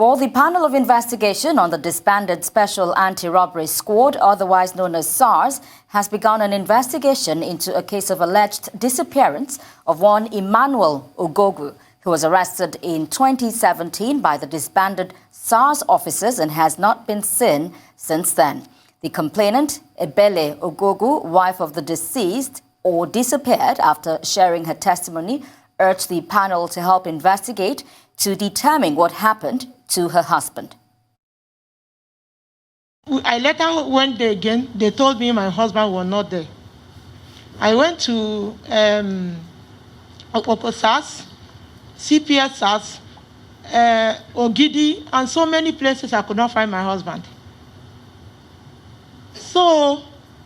Well, the panel of investigation on the disbanded Special Anti Robbery Squad, otherwise known as SARS, has begun an investigation into a case of alleged disappearance of one Emmanuel Ogogwu, who was arrested in 2017 by the disbanded SARS officers and has not been seen since then. The complainant, Ebele Ogogwu, wife of the deceased or disappeared after sharing her testimony, urged the panel to help investigate to determine what happened to her husband. I later went there again. They told me my husband was not there. I went to SARS, CPS SARS, Ogidi, and so many places I could not find my husband. So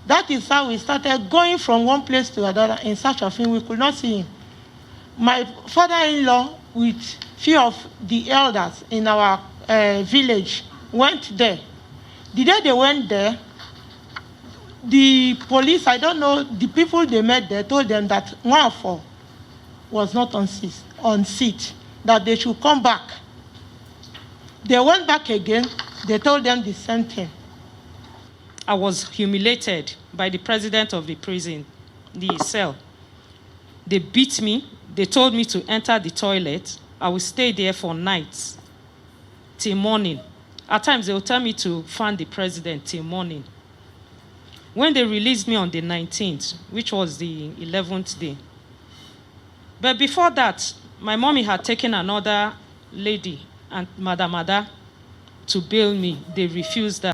that is how we started going from one place to another in search of him. We could not see him. My father-in-law, with few of the elders in our village, went there. The day they went there, the police, I don't know, the people they met there told them that Nwafo was not on seat, that they should come back. They went back again, they told them the same thing. I was humiliated by the president of the prison, the cell. They beat me. They told me to enter the toilet. I will stay there for nights till morning. At times, they will tell me to fan the president till morning. When they released me on the 19th, which was the 11th day. But before that, my mommy had taken another lady, and Madam Ada, to bail me. They refused that.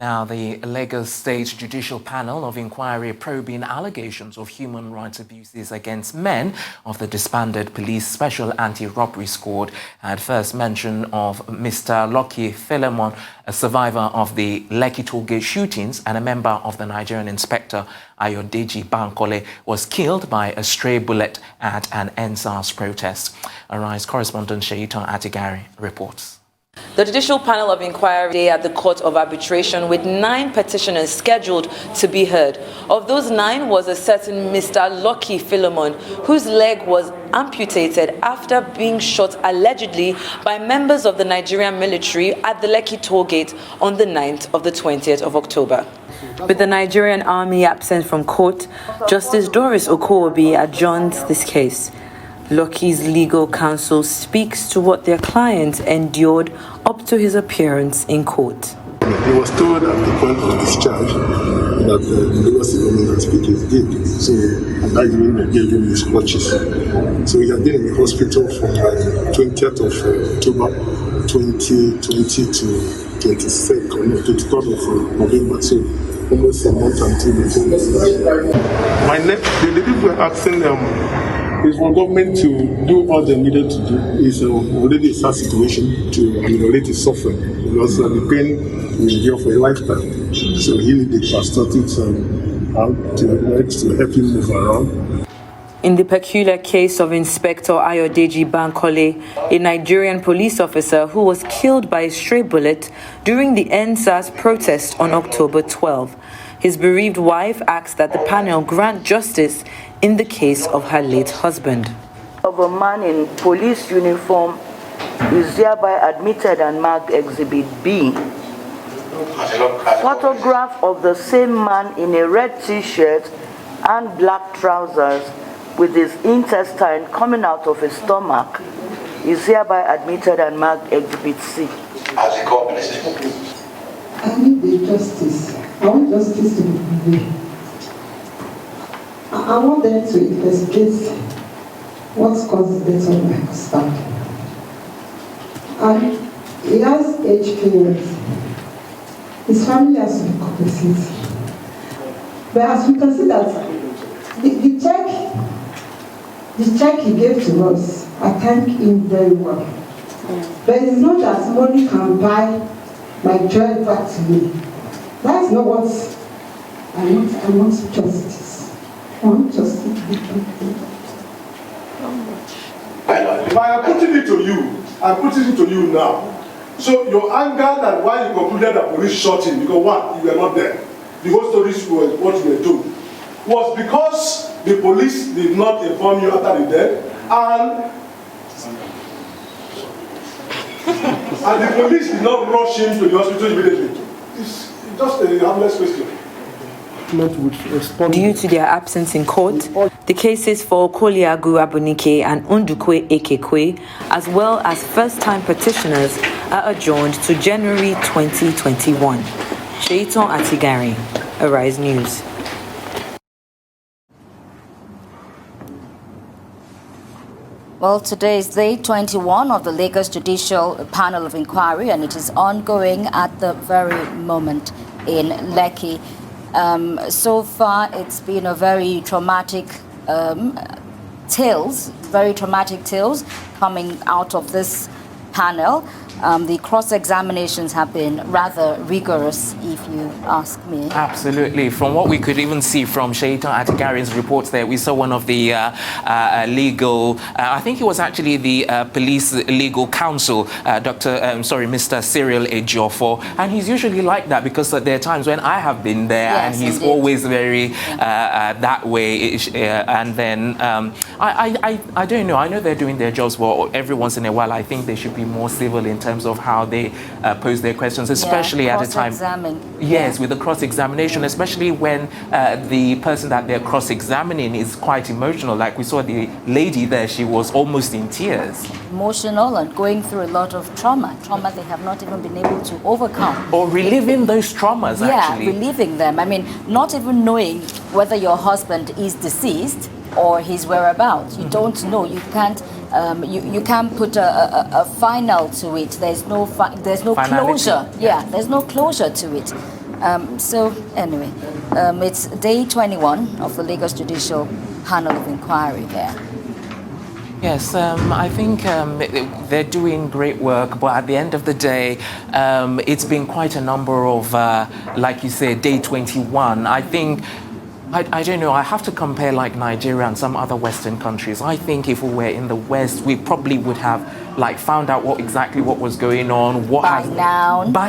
Now, the Lagos State Judicial Panel of Inquiry probing allegations of human rights abuses against men of the disbanded police Special Anti Robbery Squad had first mention of Mr. Lucky Philemon, a survivor of the Lekki Tollgate shootings and a member of the Nigerian inspector Ayodeji Bankole, was killed by a stray bullet at an SARS protest. Arise correspondent Sheitan Atigari reports. The Judicial Panel of Inquiry at the Court of Arbitration with 9 petitioners scheduled to be heard. Of those 9 was a certain Mr. Lucky Philemon, whose leg was amputated after being shot allegedly by members of the Nigerian military at the Lekki Tollgate on the 9th of the 20th of October. With the Nigerian army absent from court, Justice Doris Okowobi adjourned this case. Lucky's legal counsel speaks to what their client endured up to his appearance in court. He was told at the point of discharge that the Lagos government has picked his gig, so that even gave him his watches. So he had been in the hospital from 20th of October 2020 to 23rd of November, so almost a month until the the people were asking is for government to do all they needed to do. It's already a sad situation to ameliorate his suffering because the pain will endure for a lifetime. So he needed prosthetics to help him move around. In the peculiar case of Inspector Ayodeji Bankole, a Nigerian police officer who was killed by a stray bullet during the SARS protest on October 12, his bereaved wife asked that the panel grant justice in the case of her late husband. Of a man in police uniform is hereby admitted and marked Exhibit B. Photograph of the same man in a red t-shirt and black trousers with his intestine coming out of his stomach is hereby admitted and marked Exhibit C. As a complicit. I need the justice. I want justice to be prevailed. I want them to investigate what caused the death of my husband. And he has HPS. His family has to be compensated. But as we can see that the check he gave to us, I thank him very well. But it's not that money can buy my joy back to me. That is not what I want. I want justice. I want justice. If I am putting it to you, I'm putting it to you now. So your anger that why you concluded that police shot him, because one, you were not there. The whole story was what you were told. Was because the police did not inform you after the death, and And the police did not rush him to the hospital immediately. It's just a harmless question. Due to their absence in court, the cases for Okoliagu Abunike and Undukwe Ekekwe, as well as first-time petitioners, are adjourned to January 2021. Shaitan Atigari, Arise News. Well, today is day 21 of the Lagos Judicial Panel of Inquiry, and it is ongoing at the very moment in Lekki. So far, it's been a very traumatic tales coming out of this panel. The cross-examinations have been rather rigorous, if you ask me. Absolutely. From what we could even see from Shaitan Atigari's reports there, we saw one of the legal, I think he was actually the police legal counsel, Mr. Cyril Ejiofor, and he's usually like that because there are times when I have been there, yes, and he's indeed always very that way. And then I don't know. I know they're doing their jobs, but every once in a while, I think they should be more civil in terms of how they pose their questions, especially at a time. Yes, with the cross-examination, especially when the person that they're cross-examining is quite emotional. Like we saw the lady there, she was almost in tears. Emotional and going through a lot of trauma they have not even been able to overcome. Or reliving those traumas, actually. Yeah, reliving them. I mean, not even knowing whether your husband is deceased or his whereabouts. You don't know. You can't. You can't put a final to it. There's no closure. Yeah, there's no closure to it. So anyway, it's day 21 of the Lagos Judicial Panel of Inquiry there. Yes, I think they're doing great work, but at the end of the day, it's been quite a number of, like you said, day 21. I think, I don't know, I have to compare like Nigeria and some other Western countries. I think if we were in the West, we probably would have like found out exactly what was going on. By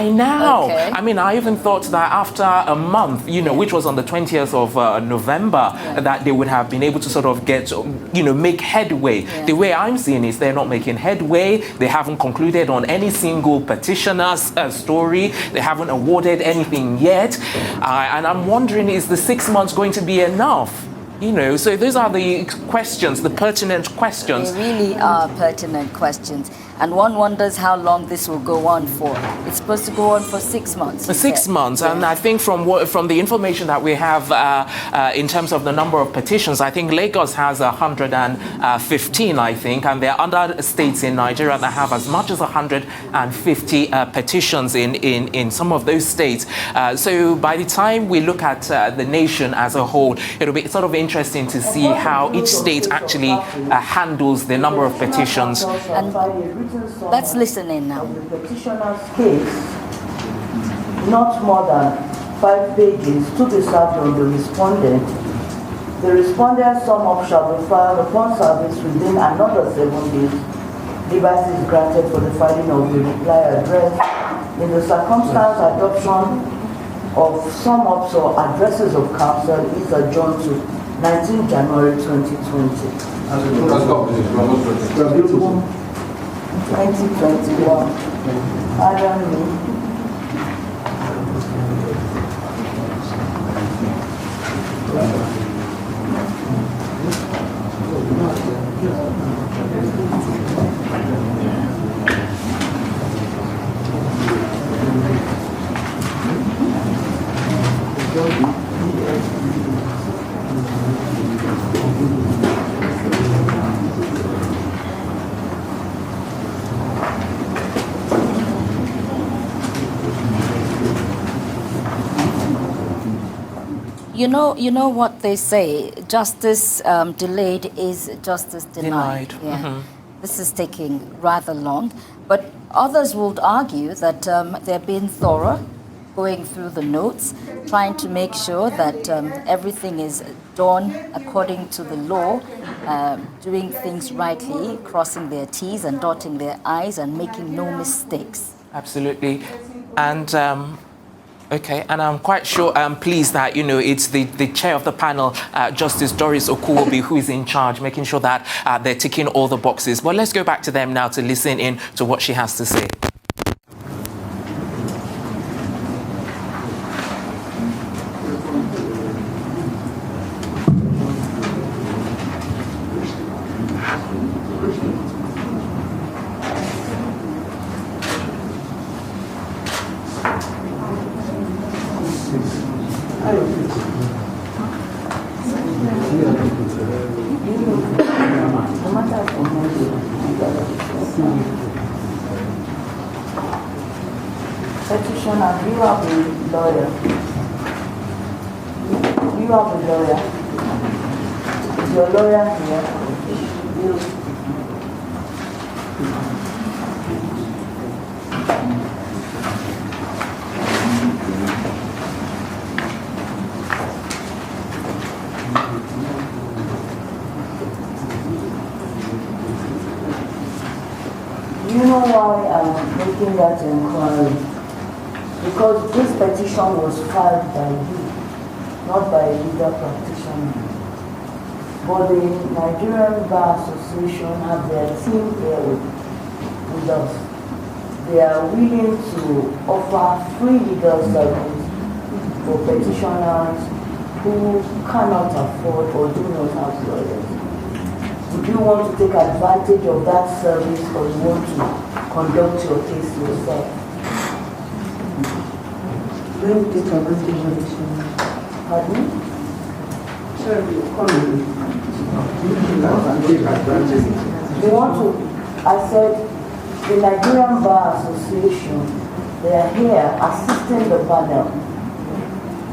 now. Okay. I mean, I even thought that after a month, which was on the 20th of November, that they would have been able to sort of get, make headway. Yeah. The way I'm seeing is they're not making headway. They haven't concluded on any single petitioner's story. They haven't awarded anything yet. And I'm wondering, is the 6 months going to be enough? So those are the questions, the pertinent questions. They really are pertinent questions. And one wonders how long this will go on for. It's supposed to go on for 6 months. For 6 months. Yeah. And I think from the information that we have in terms of the number of petitions, I think Lagos has 115, I think. And there are other states in Nigeria that have as much as 150 petitions in some of those states. So by the time we look at the nation as a whole, it'll be sort of interesting to see how each state actually handles the number of petitions. And let's listen in now. The petitioner's case, not more than 5 pages, to be served on the respondent. The respondent's sum up shall be filed upon service within another 7 days. Liberty is granted for the filing of the reply address. In the circumstance, adoption of sum ups or addresses of counsel is adjourned to 19 January 2020. 2021. Pardon me. You know what they say, justice delayed is justice denied. Yeah. Mm-hmm. This is taking rather long, but others would argue that they're being thorough, going through the notes, trying to make sure that everything is done according to the law, doing things rightly, crossing their T's and dotting their I's and making no mistakes. Absolutely. And Okay, and I'm quite sure, I'm pleased that, it's the chair of the panel, Justice Doris Okuwobi, who is in charge, making sure that they're ticking all the boxes. But let's go back to them now to listen in to what she has to say. Petitioner, do you have a lawyer? Do you have a lawyer? Is your lawyer here? Do you know why I'm making that inquiry? Because this petition was filed by you, not by a legal practitioner. But the Nigerian Bar Association have their team here with us. They are willing to offer free legal service for petitioners who cannot afford or do not have lawyers. Would you want to take advantage of that service, or you want to conduct your case yourself? When you take advantage of it, Pardon? sorry, come You want to, I said, the Nigerian Bar Association, they are here assisting the panel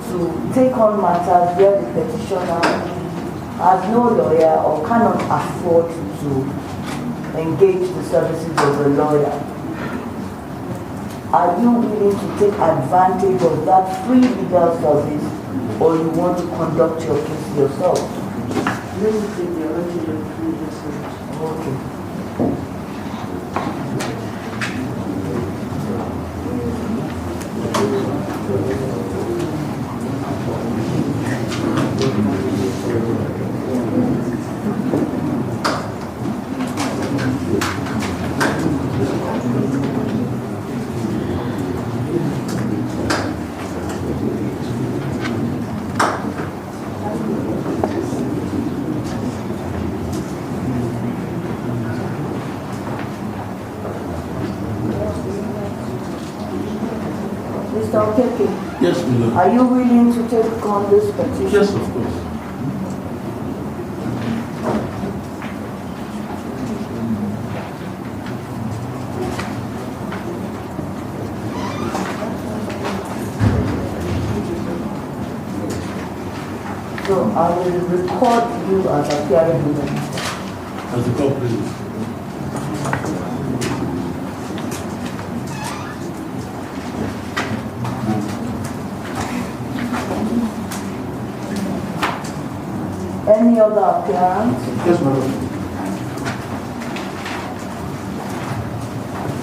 to take on matters where the petitioner has no lawyer or cannot afford to engage the services of a lawyer. Are you willing to take advantage of that free legal service, or you want to conduct your case yourself? Let me take the advantage of free legal service. Okay. Mr. Okeke, Yes, Milo. are you willing to take on this petition? Yes, of course. So I will record you as appearing in the As the court please. Any other appearance? Yes, madam.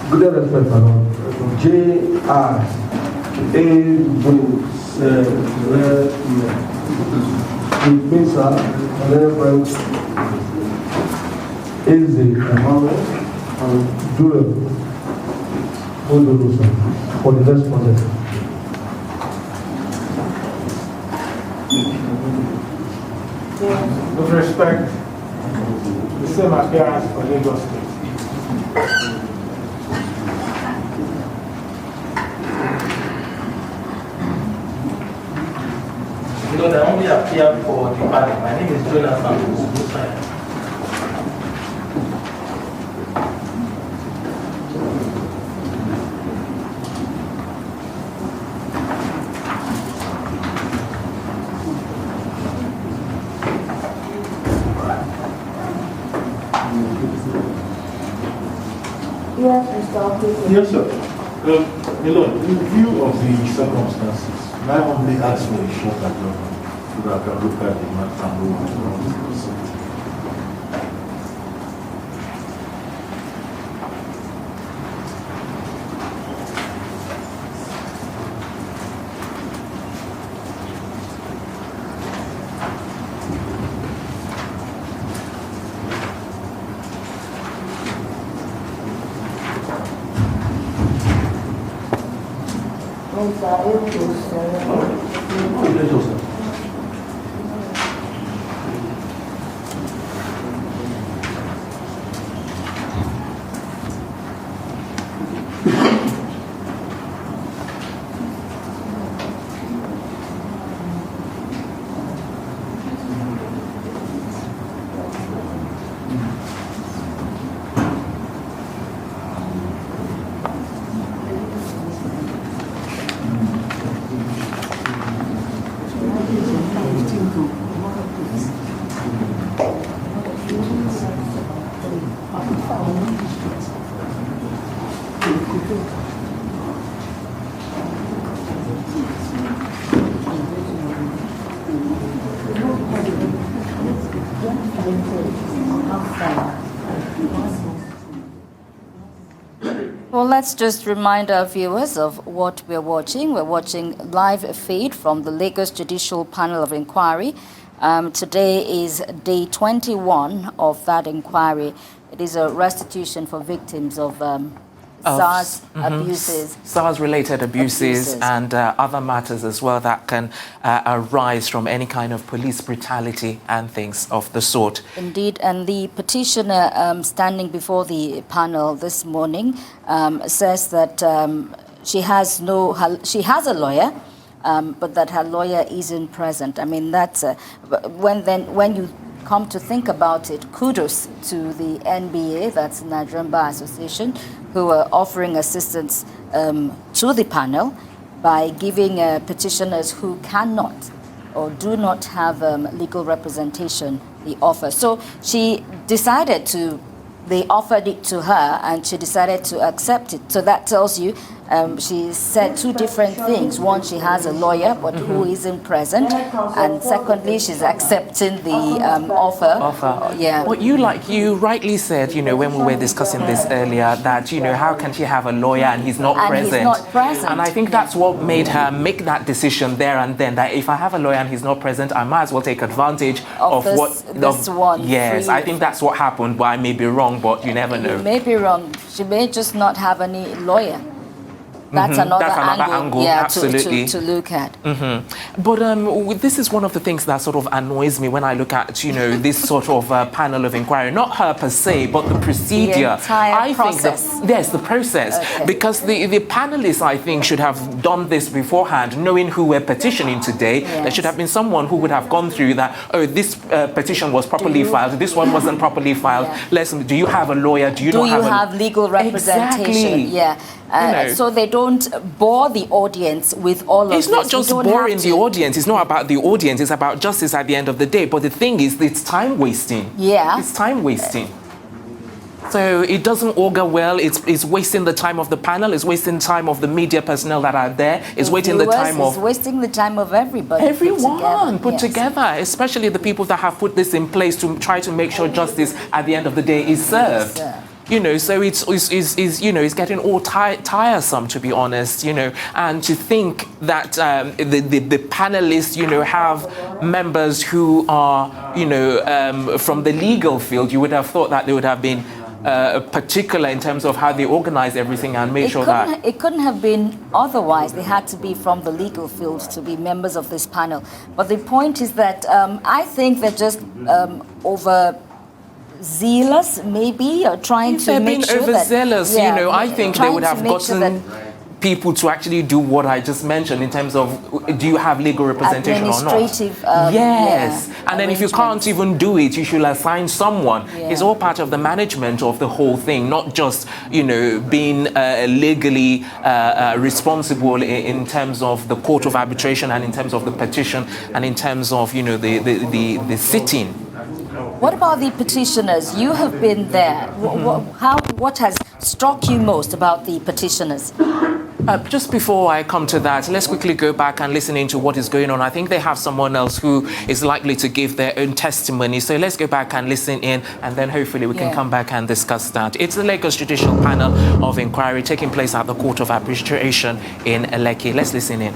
Good day, respect, madam. J.R. Reverend Emmanuel and Judicial for the respondent. With respect, the same appearance for Lagos State. Because I only appear for the party. My name is Jonathan. Yes, Mr. Okeke. Yes, sir. Milo, in view of the circumstances, may I humbly ask for a short adjournment so that I can look at the matter and move on to the proceedings? Well, let's just remind our viewers of what we're watching. We're watching live feed from the Lagos Judicial Panel of Inquiry. Today is day 21 of that inquiry. It is a restitution for victims of SARS abuses. SARS-related abuses and other matters as well that can arise from any kind of police brutality and things of the sort. Indeed, and the petitioner standing before the panel this morning says that she has a lawyer, but that her lawyer isn't present. I mean, that's when you come to think about it, kudos to the NBA, that's the Nigerian Bar Association, who are offering assistance to the panel by giving petitioners who cannot or do not have legal representation the offer. So they offered it to her and she decided to accept it. So that tells you she said two different things. One, she has a lawyer, but who isn't present. And secondly, she's accepting the offer. Yeah. Well, you rightly said, when we were discussing this earlier, that, how can she have a lawyer and he's not present? He's not present. And I think that's what made her make that decision there and then, that if I have a lawyer and he's not present, I might as well take advantage of this one. Yes, I think that's what happened, but I may be wrong, but you never know. You may be wrong. She may just not have any lawyer. That's another angle absolutely. To look at. But this is one of the things that sort of annoys me when I look at, this sort of panel of inquiry. Not her per se, but the procedure. The entire process. Yes, the process. Okay. Because the panelists, I think, should have done this beforehand, knowing who we're petitioning today. Yes. There should have been someone who would have gone through that, this petition was properly filed, this one wasn't properly filed. Yeah. Do you have a lawyer? Do you have legal representation? Exactly. Yeah. So they don't bore the audience with all of this. It's not just boring the audience. It's not about the audience. It's about justice at the end of the day. But the thing is, it's time wasting. Yeah. It's time wasting. So it doesn't augur well. It's wasting the time of the panel. It's wasting time of the media personnel that are there. It's wasting the time of... It's wasting the time of everybody. Everyone put together, especially the people that have put this in place to try to make sure justice at the end of the day is served. So it's getting all tiresome, to be honest, and to think that the panelists, have members who are, from the legal field. You would have thought that they would have been particular in terms of how they organize everything and make sure that... It couldn't have been otherwise. They had to be from the legal field to be members of this panel. But the point is that I think they're just zealous, maybe, or trying to make sure that... They're being overzealous, I think they would have gotten people to actually do what I just mentioned in terms of, do you have legal representation or not? Administrative, yes. And then if you can't even do it, you should assign someone. Yeah. It's all part of the management of the whole thing, not just, being legally responsible in terms of the court of arbitration and in terms of the petition and in terms of, the sitting. What about the petitioners? You have been there. What has struck you most about the petitioners? Just before I come to that, let's quickly go back and listen into what is going on. I think they have someone else who is likely to give their own testimony. So let's go back and listen in, and then hopefully we can come back and discuss that. It's the Lagos Judicial Panel of Inquiry taking place at the Court of Arbitration in Lekki. Let's listen in.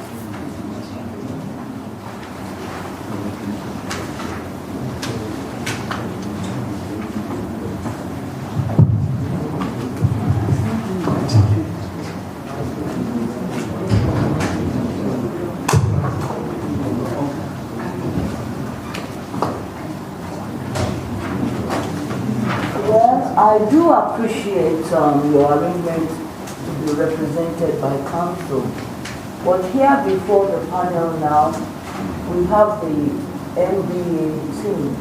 I do appreciate your arrangement to be represented by counsel, but here before the panel now, we have the NBA team.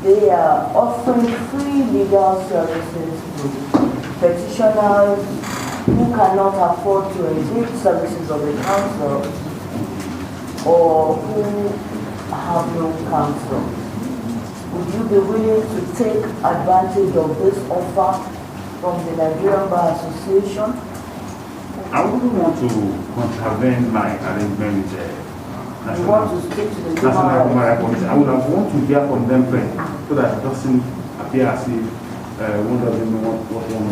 They are offering free legal services to petitioners who cannot afford to engage services of the counsel or who have no counsel. Would you be willing to take advantage of this offer from the Nigerian Bar Association? I wouldn't want to contravene my arrangement with the You want to stick to the National Human Rights Commission. I would have want to hear from them first, so that it doesn't appear as if one doesn't know what one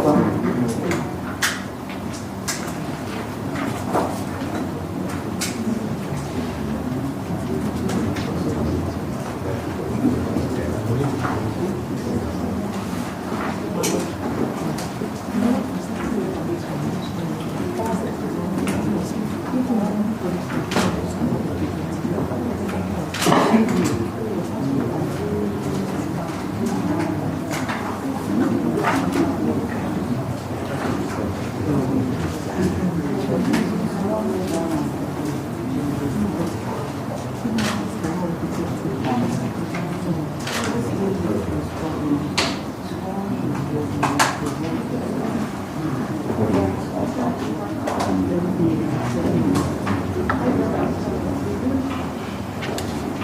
wants.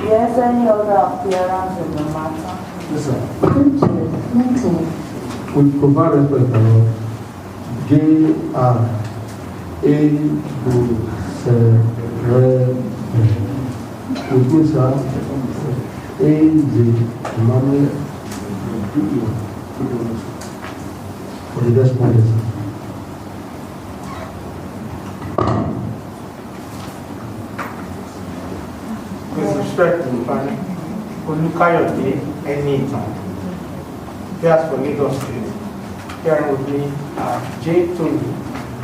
Yes, any other appearance in the matter? Yes, sir. We provide respect to J.R. With me, sir, A.J. Emmanuel for the disbanded. With respect to Olukayode Enitan, appears for Lagos State. Here with me are J. Tolu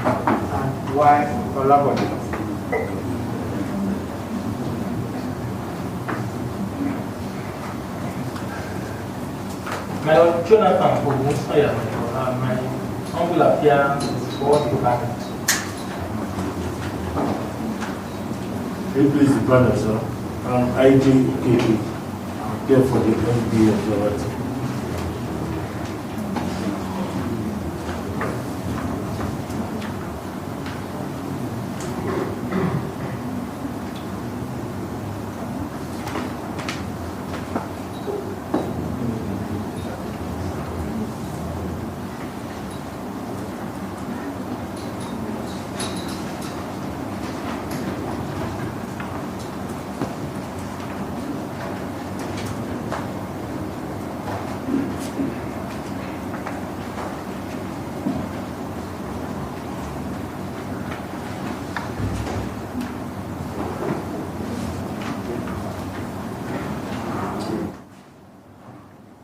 and Y. Olabode. My Lord Jonathan Ogunsanya, my humble appearance before the panel. Please, the panel, sir. I'm IG Okeke. I'm here for the NBA Authority.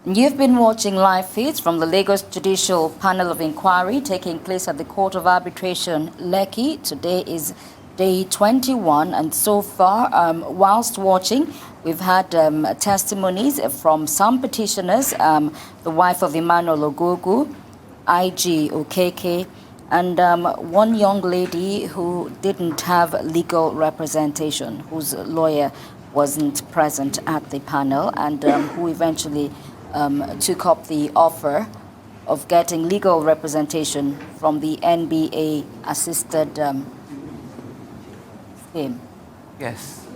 You've been watching live feeds from the Lagos Judicial Panel of Inquiry taking place at the Court of Arbitration, Lekki. Today is day 21, and so far, whilst watching, we've had testimonies from some petitioners, the wife of Emmanuel Ogogwu, IG Okeke, and one young lady who didn't have legal representation, whose lawyer wasn't present at the panel, and who eventually took up the offer of getting legal representation from the NBA assisted scheme. Yes.